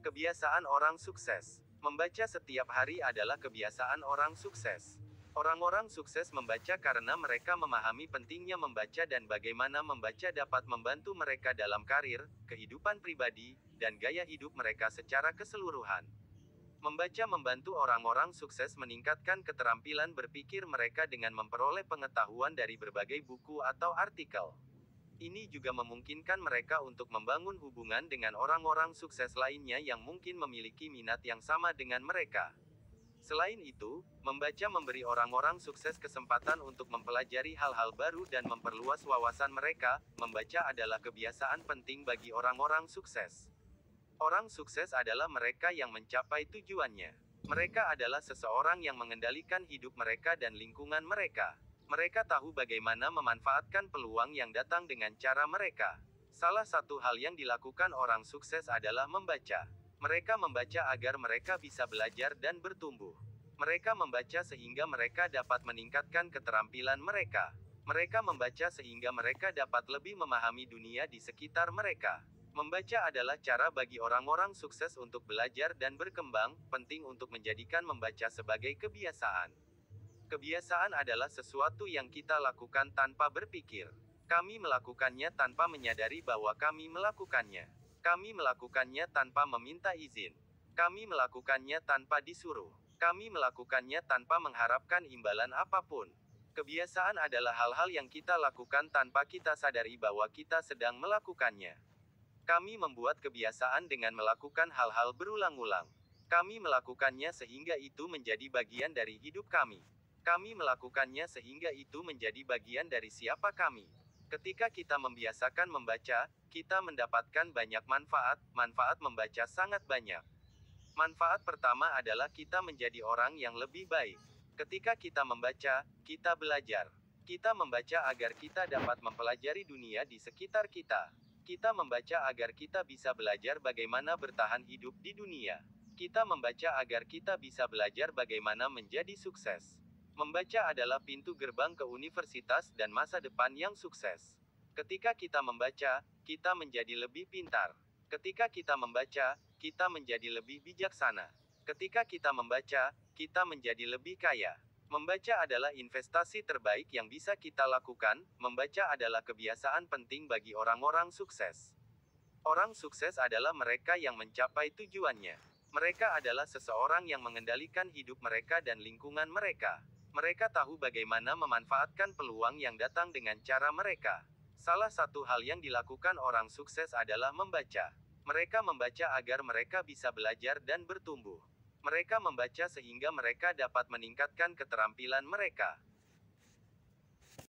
Kebiasaan orang sukses. Membaca setiap hari adalah kebiasaan orang sukses. Orang-orang sukses membaca karena mereka memahami pentingnya membaca dan bagaimana membaca dapat membantu mereka dalam karir, kehidupan pribadi, dan gaya hidup mereka secara keseluruhan. Membaca membantu orang-orang sukses meningkatkan keterampilan berpikir mereka dengan memperoleh pengetahuan dari berbagai buku atau artikel. Ini juga memungkinkan mereka untuk membangun hubungan dengan orang-orang sukses lainnya yang mungkin memiliki minat yang sama dengan mereka. Selain itu, membaca memberi orang-orang sukses kesempatan untuk mempelajari hal-hal baru dan memperluas wawasan mereka. Membaca adalah kebiasaan penting bagi orang-orang sukses. Orang sukses adalah mereka yang mencapai tujuannya. Mereka adalah seseorang yang mengendalikan hidup mereka dan lingkungan mereka. Mereka tahu bagaimana memanfaatkan peluang yang datang dengan cara mereka. Salah satu hal yang dilakukan orang sukses adalah membaca. Mereka membaca agar mereka bisa belajar dan bertumbuh. Mereka membaca sehingga mereka dapat meningkatkan keterampilan mereka. Mereka membaca sehingga mereka dapat lebih memahami dunia di sekitar mereka. Membaca adalah cara bagi orang-orang sukses untuk belajar dan berkembang, penting untuk menjadikan membaca sebagai kebiasaan. Kebiasaan adalah sesuatu yang kita lakukan tanpa berpikir. Kami melakukannya tanpa menyadari bahwa kami melakukannya. Kami melakukannya tanpa meminta izin. Kami melakukannya tanpa disuruh. Kami melakukannya tanpa mengharapkan imbalan apapun. Kebiasaan adalah hal-hal yang kita lakukan tanpa kita sadari bahwa kita sedang melakukannya. Kami membuat kebiasaan dengan melakukan hal-hal berulang-ulang. Kami melakukannya sehingga itu menjadi bagian dari hidup kami. Kami melakukannya sehingga itu menjadi bagian dari siapa kami. Ketika kita membiasakan membaca, kita mendapatkan banyak manfaat. Manfaat membaca sangat banyak. Manfaat pertama adalah kita menjadi orang yang lebih baik. Ketika kita membaca, kita belajar. Kita membaca agar kita dapat mempelajari dunia di sekitar kita. Kita membaca agar kita bisa belajar bagaimana bertahan hidup di dunia. Kita membaca agar kita bisa belajar bagaimana menjadi sukses. Membaca adalah pintu gerbang ke universitas dan masa depan yang sukses. Ketika kita membaca, kita menjadi lebih pintar. Ketika kita membaca, kita menjadi lebih bijaksana. Ketika kita membaca, kita menjadi lebih kaya. Membaca adalah investasi terbaik yang bisa kita lakukan. Membaca adalah kebiasaan penting bagi orang-orang sukses. Orang sukses adalah mereka yang mencapai tujuannya. Mereka adalah seseorang yang mengendalikan hidup mereka dan lingkungan mereka. Mereka tahu bagaimana memanfaatkan peluang yang datang dengan cara mereka. Salah satu hal yang dilakukan orang sukses adalah membaca. Mereka membaca agar mereka bisa belajar dan bertumbuh. Mereka membaca sehingga mereka dapat meningkatkan keterampilan mereka.